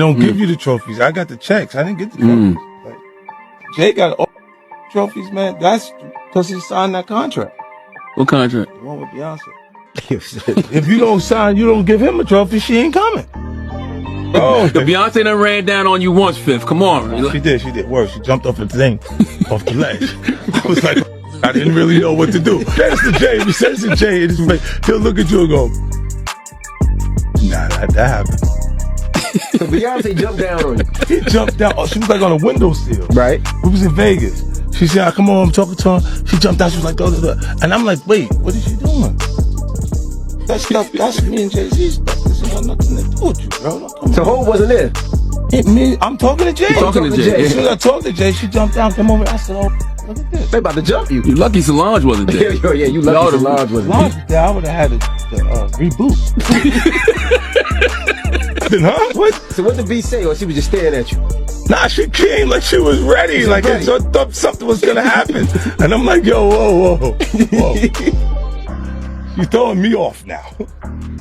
don't give you the trophies. I got the checks. I didn't get the trophies. Like, Jay got all the trophies, man. That's because he signed that contract. What contract? The one with Beyonce. If you don't sign, you don't give him a trophy, she ain't coming. Oh, The Beyonce done ran down on you once, Fifth. Come on. She did. Worse, she jumped off the thing, off the ledge. I was like, I didn't really know what to do. That's the Jay. If he says to Jay, he'll look at you and go, nah, that happened. So Beyonce jumped down on you. He jumped down. Oh, she was like on a windowsill. Right. We was in Vegas. She said, come on, I'm talking to her. She jumped out. She was like, and I'm like, wait, what is she doing? That stuff, that's me and Jay-Z stuff. This ain't got nothing to do with you, bro. So Ho wasn't there? I'm talking to Jay. You're talking to Jay. As soon as I talked to Jay, she jumped down, came over. I said, oh, look at this. They about to jump you. You lucky Solange wasn't there. Yeah, you lucky Solange wasn't there. Solange was there. I would have had to reboot. Huh? What? So what did B say, or she was just staring at you? Nah, she came like she was ready. Like I thought something was gonna happen. And I'm like, yo, whoa. She's throwing me off now.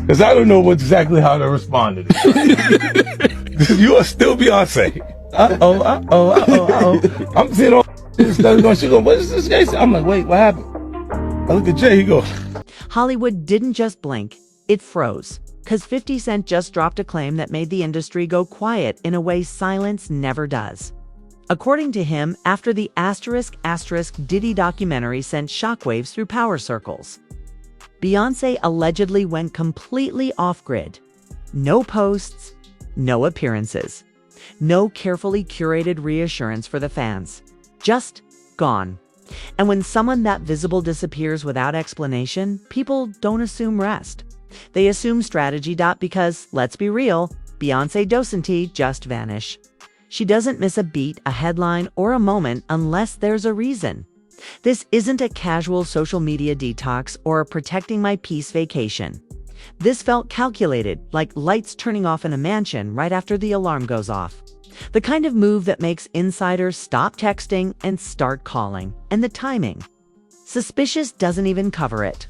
Because I don't know exactly how to respond to this. You are still Beyonce. Uh-oh. I'm seeing all this stuff going. She go, what is this guy saying? I'm like, wait, what happened? I look at Jay, he goes. Hollywood didn't just blink, it froze. Because 50 Cent just dropped a claim that made the industry go quiet in a way silence never does. According to him, after the ** Diddy documentary sent shockwaves through power circles, Beyonce allegedly went completely off-grid. No posts, no appearances, no carefully curated reassurance for the fans. Just gone. And when someone that visible disappears without explanation, people don't assume rest. They assume strategy. Because, let's be real, Beyonce doesn't just vanish. She doesn't miss a beat, a headline, or a moment unless there's a reason. This isn't a casual social media detox or a protecting my peace vacation. This felt calculated, like lights turning off in a mansion right after the alarm goes off. The kind of move that makes insiders stop texting and start calling. And the timing. Suspicious doesn't even cover it.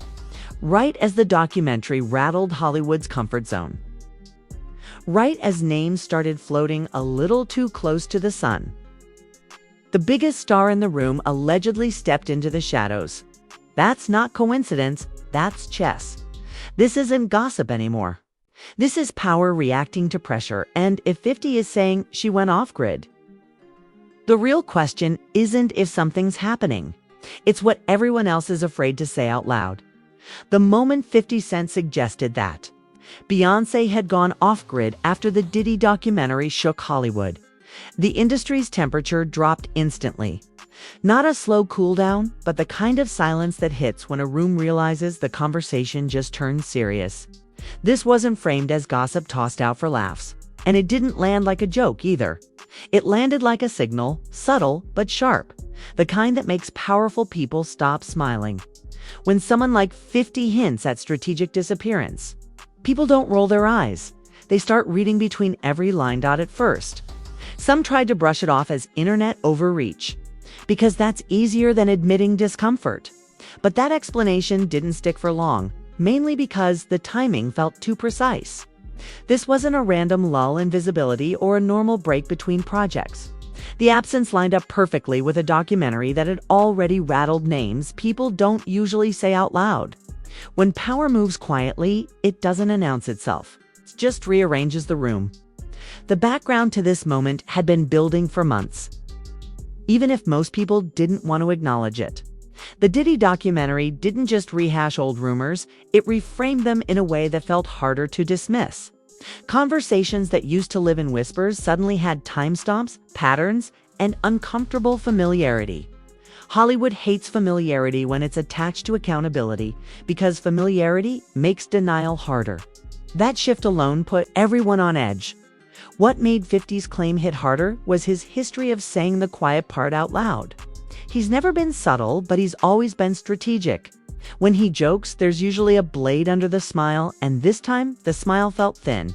Right as the documentary rattled Hollywood's comfort zone. Right as names started floating a little too close to the sun. The biggest star in the room allegedly stepped into the shadows. That's not coincidence, that's chess. This isn't gossip anymore. This is power reacting to pressure, and if 50 is saying she went off-grid, the real question isn't if something's happening. It's what everyone else is afraid to say out loud. The moment 50 Cent suggested that Beyonce had gone off-grid after the Diddy documentary shook Hollywood, the industry's temperature dropped instantly. Not a slow cool down, but the kind of silence that hits when a room realizes the conversation just turned serious. This wasn't framed as gossip tossed out for laughs, and it didn't land like a joke either. It landed like a signal, subtle but sharp, the kind that makes powerful people stop smiling. When someone like 50 hints at strategic disappearance, people don't roll their eyes. They start reading between every line at first. Some tried to brush it off as internet overreach, because that's easier than admitting discomfort. But that explanation didn't stick for long, mainly because the timing felt too precise. This wasn't a random lull in visibility or a normal break between projects. The absence lined up perfectly with a documentary that had already rattled names people don't usually say out loud. When power moves quietly, it doesn't announce itself. It just rearranges the room. The background to this moment had been building for months, even if most people didn't want to acknowledge it. The Diddy documentary didn't just rehash old rumors, it reframed them in a way that felt harder to dismiss. Conversations that used to live in whispers suddenly had timestamps, patterns, and uncomfortable familiarity. Hollywood hates familiarity when it's attached to accountability, because familiarity makes denial harder. That shift alone put everyone on edge. What made 50's claim hit harder was his history of saying the quiet part out loud. He's never been subtle, but he's always been strategic. When he jokes, there's usually a blade under the smile, and this time, the smile felt thin.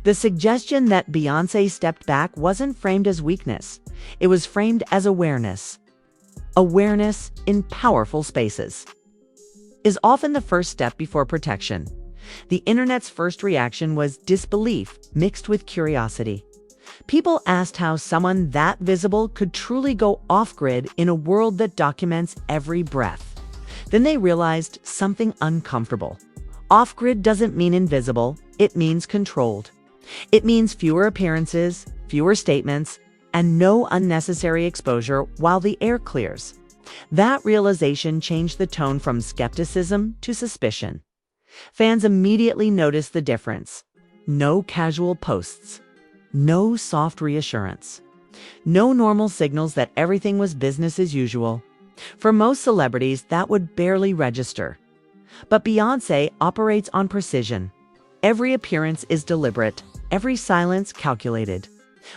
The suggestion that Beyonce stepped back wasn't framed as weakness. It was framed as awareness. Awareness in powerful spaces is often the first step before protection. The internet's first reaction was disbelief mixed with curiosity. People asked how someone that visible could truly go off-grid in a world that documents every breath. Then they realized something uncomfortable. Off-grid doesn't mean invisible, it means controlled. It means fewer appearances, fewer statements, and no unnecessary exposure while the air clears. That realization changed the tone from skepticism to suspicion. Fans immediately noticed the difference. No casual posts. No soft reassurance. No normal signals that everything was business as usual. For most celebrities, that would barely register. But Beyoncé operates on precision. Every appearance is deliberate, every silence calculated.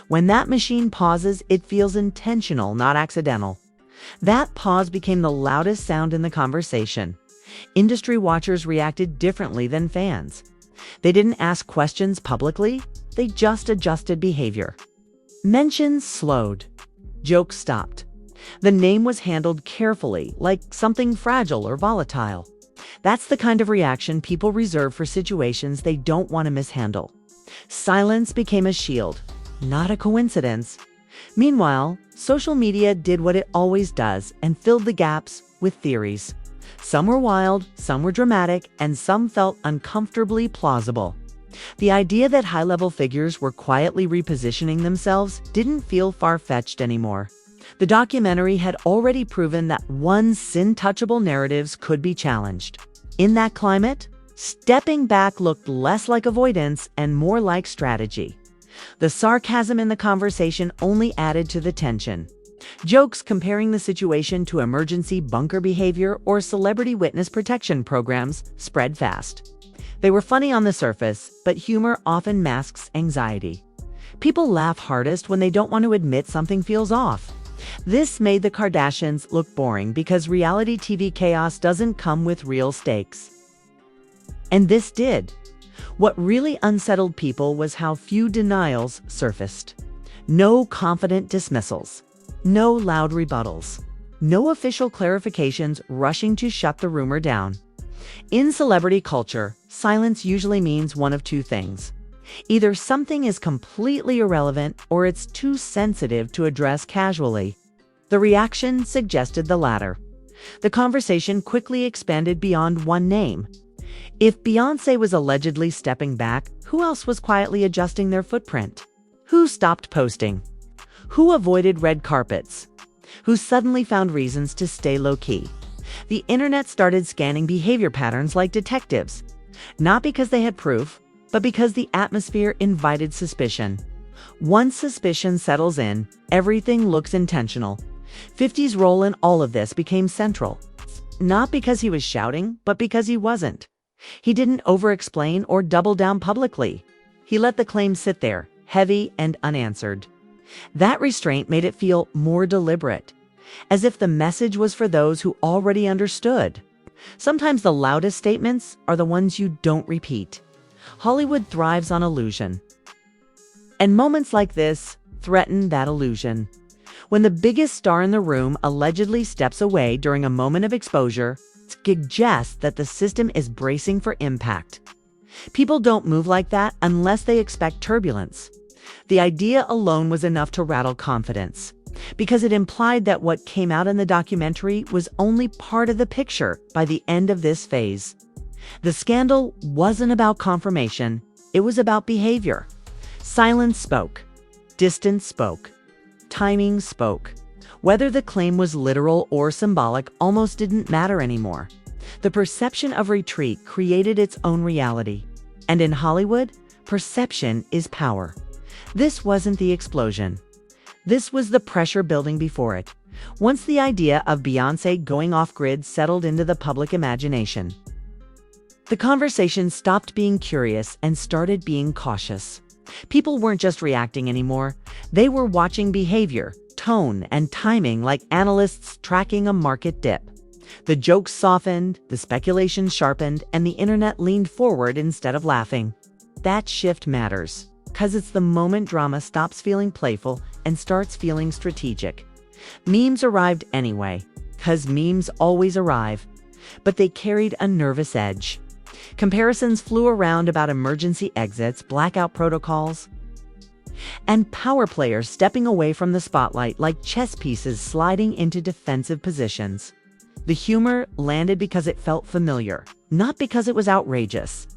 When that machine pauses, it feels intentional, not accidental. That pause became the loudest sound in the conversation. Industry watchers reacted differently than fans. They didn't ask questions publicly, they just adjusted behavior. Mentions slowed. Jokes stopped. The name was handled carefully, like something fragile or volatile. That's the kind of reaction people reserve for situations they don't want to mishandle. Silence became a shield, not a coincidence. Meanwhile, social media did what it always does and filled the gaps with theories. Some were wild, some were dramatic, and some felt uncomfortably plausible. The idea that high-level figures were quietly repositioning themselves didn't feel far-fetched anymore. The documentary had already proven that one's sin-touchable narratives could be challenged. In that climate, stepping back looked less like avoidance and more like strategy. The sarcasm in the conversation only added to the tension. Jokes comparing the situation to emergency bunker behavior or celebrity witness protection programs spread fast. They were funny on the surface, but humor often masks anxiety. People laugh hardest when they don't want to admit something feels off. This made the Kardashians look boring because reality TV chaos doesn't come with real stakes. And this did. What really unsettled people was how few denials surfaced. No confident dismissals. No loud rebuttals. No official clarifications rushing to shut the rumor down. In celebrity culture, silence usually means one of two things. Either something is completely irrelevant or it's too sensitive to address casually. The reaction suggested the latter. The conversation quickly expanded beyond one name. If Beyoncé was allegedly stepping back, who else was quietly adjusting their footprint? Who stopped posting? Who avoided red carpets? Who suddenly found reasons to stay low-key? The internet started scanning behavior patterns like detectives, not because they had proof, but because the atmosphere invited suspicion. Once suspicion settles in, everything looks intentional. 50's role in all of this became central. Not because he was shouting, but because he wasn't. He didn't over-explain or double down publicly. He let the claim sit there, heavy and unanswered. That restraint made it feel more deliberate, as if the message was for those who already understood. Sometimes the loudest statements are the ones you don't repeat. Hollywood thrives on illusion. And moments like this threaten that illusion. When the biggest star in the room allegedly steps away during a moment of exposure, it suggests that the system is bracing for impact. People don't move like that unless they expect turbulence. The idea alone was enough to rattle confidence, because it implied that what came out in the documentary was only part of the picture by the end of this phase. The scandal wasn't about confirmation, it was about behavior. Silence spoke. Distance spoke. Timing spoke. Whether the claim was literal or symbolic almost didn't matter anymore. The perception of retreat created its own reality. And in Hollywood, perception is power. This wasn't the explosion. This was the pressure building before it, once the idea of Beyoncé going off-grid settled into the public imagination. The conversation stopped being curious and started being cautious. People weren't just reacting anymore. They were watching behavior, tone, and timing like analysts tracking a market dip. The jokes softened, the speculation sharpened, and the internet leaned forward instead of laughing. That shift matters, because it's the moment drama stops feeling playful and starts feeling strategic. Memes arrived anyway, because memes always arrive, but they carried a nervous edge. Comparisons flew around about emergency exits, blackout protocols. and power players stepping away from the spotlight like chess pieces sliding into defensive positions. The humor landed because it felt familiar, not because it was outrageous.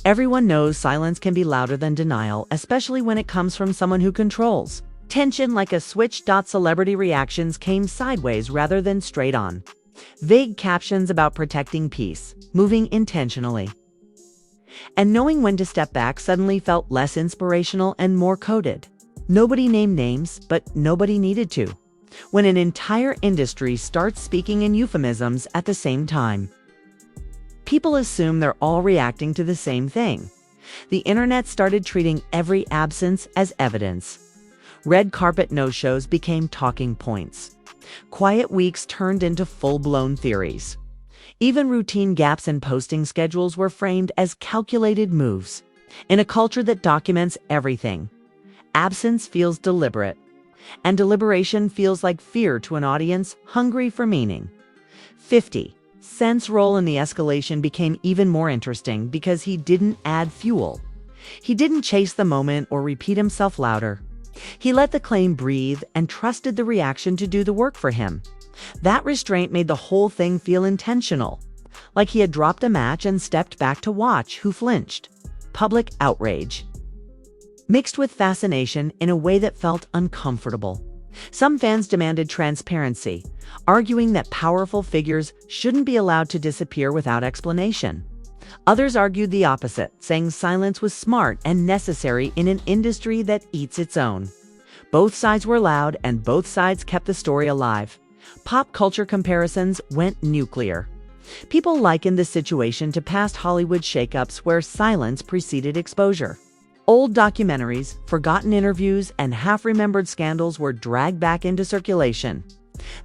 Everyone knows silence can be louder than denial, especially when it comes from someone who controls. Tension like a switch. Celebrity reactions came sideways rather than straight on. Vague captions about protecting peace, moving intentionally. And knowing when to step back suddenly felt less inspirational and more coded. Nobody named names, but nobody needed to. When an entire industry starts speaking in euphemisms at the same time, people assume they're all reacting to the same thing. The internet started treating every absence as evidence. Red carpet no-shows became talking points. Quiet weeks turned into full-blown theories. Even routine gaps in posting schedules were framed as calculated moves. In a culture that documents everything, absence feels deliberate, and deliberation feels like fear to an audience hungry for meaning. 50 Cent's role in the escalation became even more interesting because he didn't add fuel. He didn't chase the moment or repeat himself louder. He let the claim breathe and trusted the reaction to do the work for him. That restraint made the whole thing feel intentional, like he had dropped a match and stepped back to watch who flinched. Public outrage mixed with fascination in a way that felt uncomfortable. Some fans demanded transparency, arguing that powerful figures shouldn't be allowed to disappear without explanation. Others argued the opposite, saying silence was smart and necessary in an industry that eats its own. Both sides were loud, and both sides kept the story alive. Pop culture comparisons went nuclear. People likened the situation to past Hollywood shakeups where silence preceded exposure. Old documentaries, forgotten interviews, and half-remembered scandals were dragged back into circulation.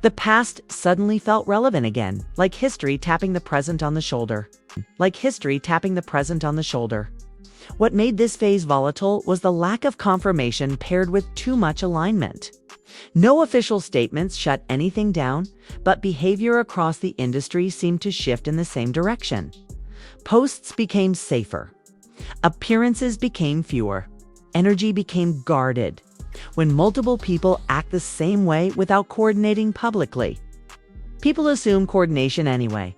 The past suddenly felt relevant again, like history tapping the present on the shoulder. What made this phase volatile was the lack of confirmation paired with too much alignment. No official statements shut anything down, but behavior across the industry seemed to shift in the same direction. Posts became safer. Appearances became fewer. Energy became guarded. When multiple people act the same way without coordinating publicly, people assume coordination anyway.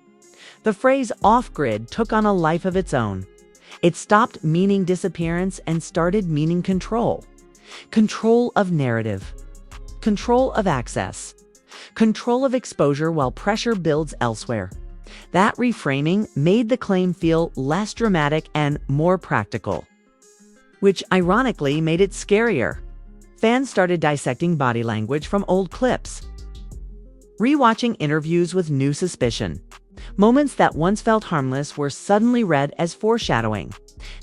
The phrase off-grid took on a life of its own. It stopped meaning disappearance and started meaning control. Control of narrative. Control of access. Control of exposure while pressure builds elsewhere. That reframing made the claim feel less dramatic and more practical, which ironically made it scarier. Fans started dissecting body language from old clips, rewatching interviews with new suspicion. Moments that once felt harmless were suddenly read as foreshadowing.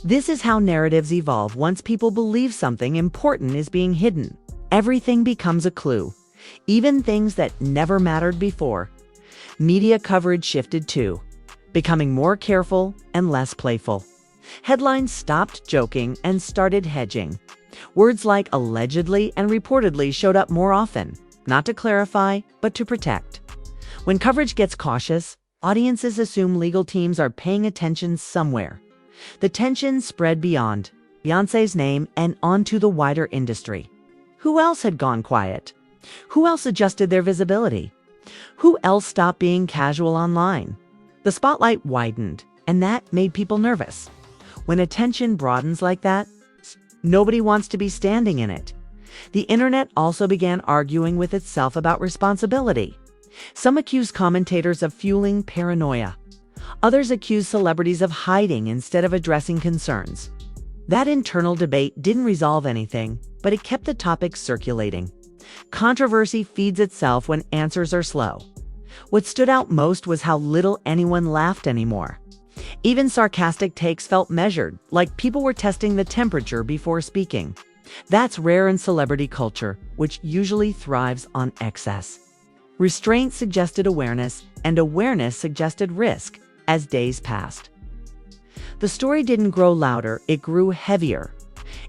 This is how narratives evolve. Once people believe something important is being hidden, everything becomes a clue, even things that never mattered before. Media coverage shifted too, becoming more careful and less playful. Headlines stopped joking and started hedging. Words like allegedly and reportedly showed up more often, not to clarify, but to protect. When coverage gets cautious, audiences assume legal teams are paying attention somewhere. The tension spread beyond Beyonce's name and onto the wider industry. Who else had gone quiet? Who else adjusted their visibility? Who else stopped being casual online? The spotlight widened, and that made people nervous. When attention broadens like that, nobody wants to be standing in it. The internet also began arguing with itself about responsibility. Some accused commentators of fueling paranoia. Others accused celebrities of hiding instead of addressing concerns. That internal debate didn't resolve anything, but it kept the topic circulating. Controversy feeds itself when answers are slow. What stood out most was how little anyone laughed anymore. Even sarcastic takes felt measured, like people were testing the temperature before speaking. That's rare in celebrity culture, which usually thrives on excess. Restraint suggested awareness, and awareness suggested risk as days passed. The story didn't grow louder, it grew heavier.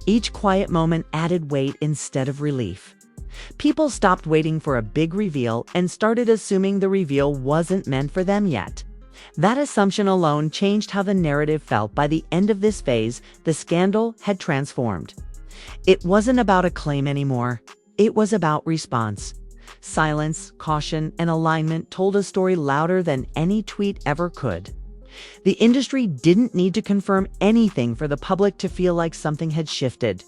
Each quiet moment added weight instead of relief. People stopped waiting for a big reveal and started assuming the reveal wasn't meant for them yet. That assumption alone changed how the narrative felt. By the end of this phase, the scandal had transformed. It wasn't about a claim anymore. It was about response. Silence, caution, and alignment told a story louder than any tweet ever could. The industry didn't need to confirm anything for the public to feel like something had shifted.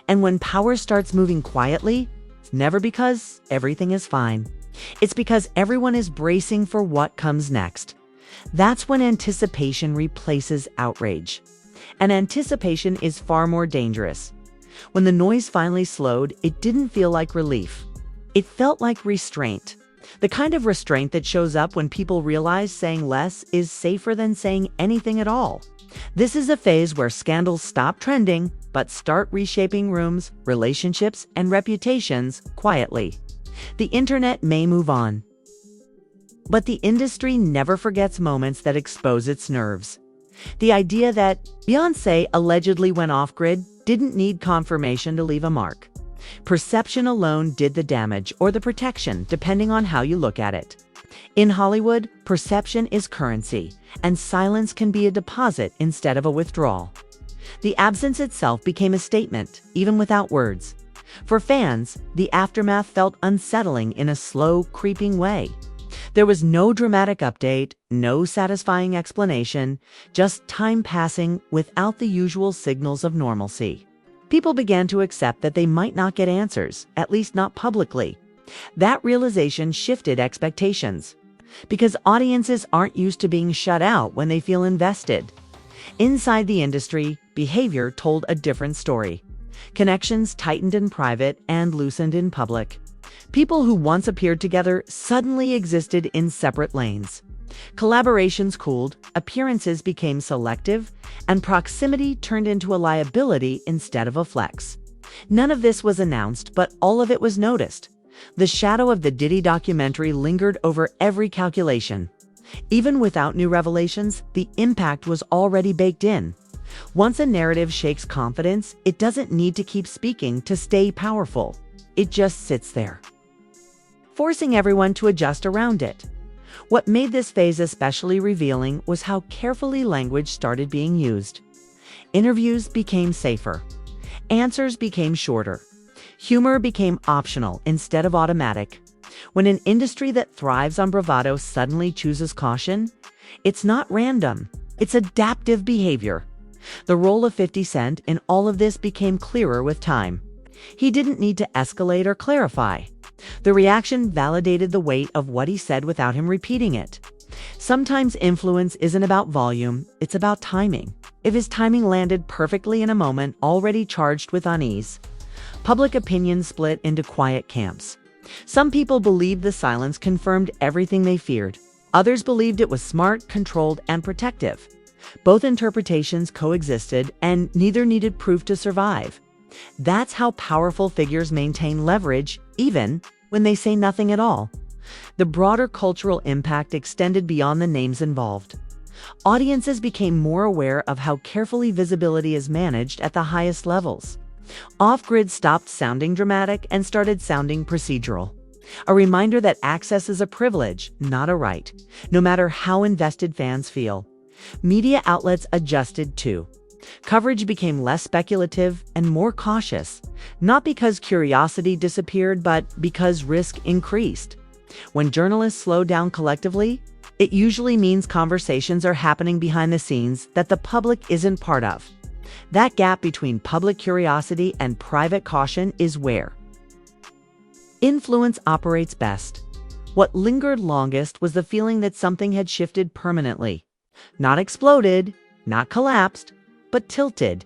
And when power starts moving quietly, it's never because everything is fine. It's because everyone is bracing for what comes next. That's when anticipation replaces outrage. And anticipation is far more dangerous. When the noise finally slowed, it didn't feel like relief. It felt like restraint. The kind of restraint that shows up when people realize saying less is safer than saying anything at all. This is a phase where scandals stop trending, but start reshaping rooms, relationships, and reputations quietly. The internet may move on, but the industry never forgets moments that expose its nerves. The idea that Beyoncé allegedly went off-grid didn't need confirmation to leave a mark. Perception alone did the damage or the protection, depending on how you look at it. In Hollywood, perception is currency, and silence can be a deposit instead of a withdrawal. The absence itself became a statement, even without words. For fans, the aftermath felt unsettling in a slow, creeping way. There was no dramatic update, no satisfying explanation, just time passing without the usual signals of normalcy. People began to accept that they might not get answers, at least not publicly. That realization shifted expectations, because audiences aren't used to being shut out when they feel invested. Inside the industry, behavior told a different story. Connections tightened in private and loosened in public. People who once appeared together suddenly existed in separate lanes. Collaborations cooled, appearances became selective, and proximity turned into a liability instead of a flex. None of this was announced, but all of it was noticed. The shadow of the Diddy documentary lingered over every calculation. Even without new revelations, the impact was already baked in. Once a narrative shakes confidence, it doesn't need to keep speaking to stay powerful. It just sits there, forcing everyone to adjust around it. What made this phase especially revealing was how carefully language started being used. Interviews became safer. Answers became shorter. Humor became optional instead of automatic. When an industry that thrives on bravado suddenly chooses caution, it's not random, it's adaptive behavior. The role of 50 Cent in all of this became clearer with time. He didn't need to escalate or clarify. The reaction validated the weight of what he said without him repeating it. Sometimes influence isn't about volume, it's about timing. If his timing landed perfectly in a moment already charged with unease, public opinion split into quiet camps. Some people believed the silence confirmed everything they feared. Others believed it was smart, controlled, and protective. Both interpretations coexisted, and neither needed proof to survive. That's how powerful figures maintain leverage, even when they say nothing at all. The broader cultural impact extended beyond the names involved. Audiences became more aware of how carefully visibility is managed at the highest levels. Off-grid stopped sounding dramatic and started sounding procedural. A reminder that access is a privilege, not a right, no matter how invested fans feel. Media outlets adjusted too. Coverage became less speculative and more cautious, not because curiosity disappeared, but because risk increased. When journalists slow down collectively, it usually means conversations are happening behind the scenes that the public isn't part of. That gap between public curiosity and private caution is where influence operates best. What lingered longest was the feeling that something had shifted permanently. Not exploded, not collapsed, but tilted.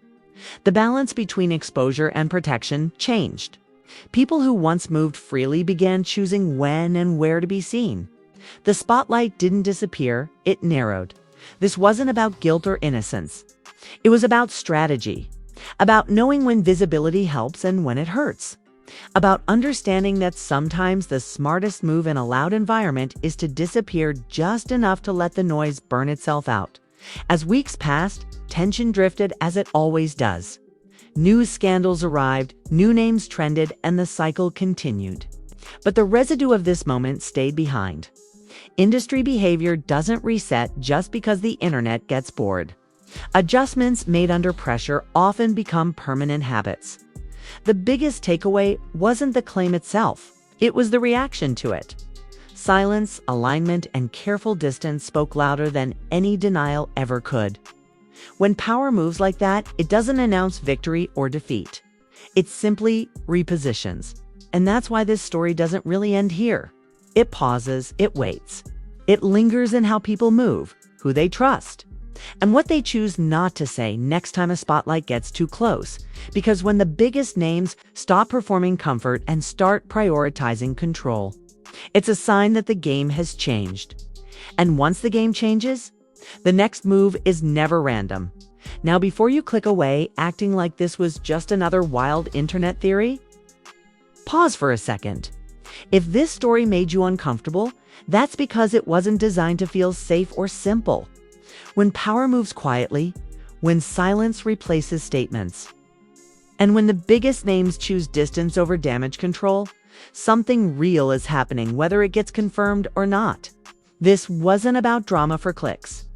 The balance between exposure and protection changed. People who once moved freely began choosing when and where to be seen. The spotlight didn't disappear, it narrowed. This wasn't about guilt or innocence. It was about strategy, about knowing when visibility helps and when it hurts, about understanding that sometimes the smartest move in a loud environment is to disappear just enough to let the noise burn itself out. As weeks passed, tension drifted as it always does. News scandals arrived, new names trended, and the cycle continued. But the residue of this moment stayed behind. Industry behavior doesn't reset just because the internet gets bored. Adjustments made under pressure often become permanent habits. The biggest takeaway wasn't the claim itself, it was the reaction to it. Silence, alignment, and careful distance spoke louder than any denial ever could. When power moves like that, it doesn't announce victory or defeat. It simply repositions. And that's why this story doesn't really end here. It pauses, it waits. It lingers in how people move, who they trust, and what they choose not to say next time a spotlight gets too close. Because when the biggest names stop performing comfort and start prioritizing control, it's a sign that the game has changed. And once the game changes, the next move is never random. Now, before you click away acting like this was just another wild internet theory, pause for a second. If this story made you uncomfortable, that's because it wasn't designed to feel safe or simple. When power moves quietly, when silence replaces statements, and when the biggest names choose distance over damage control, something real is happening, whether it gets confirmed or not. This wasn't about drama for clicks.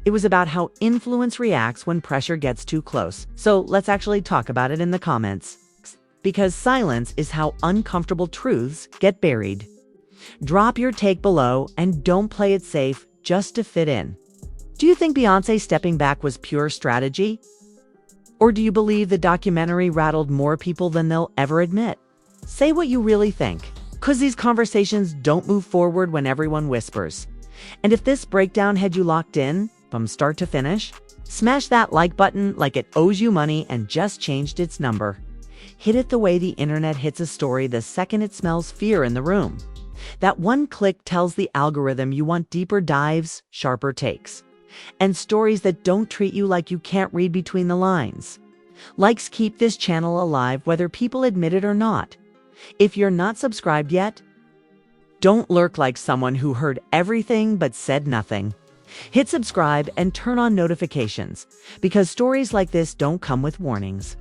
It was about how influence reacts when pressure gets too close. So let's actually talk about it in the comments. Because silence is how uncomfortable truths get buried. Drop your take below and don't play it safe just to fit in. Do you think Beyonce stepping back was pure strategy? Or do you believe the documentary rattled more people than they'll ever admit? Say what you really think, because these conversations don't move forward when everyone whispers. And if this breakdown had you locked in, from start to finish, smash that like button like it owes you money and just changed its number. Hit it the way the internet hits a story the second it smells fear in the room. That one click tells the algorithm you want deeper dives, sharper takes, and stories that don't treat you like you can't read between the lines. Likes keep this channel alive whether people admit it or not. If you're not subscribed yet, don't lurk like someone who heard everything but said nothing. Hit subscribe and turn on notifications, because stories like this don't come with warnings.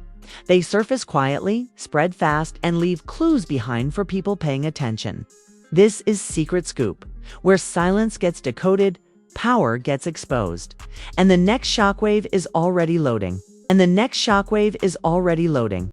They surface quietly, spread fast, and leave clues behind for people paying attention. This is Secret Scoop, where silence gets decoded, power gets exposed, and the next shockwave is already loading.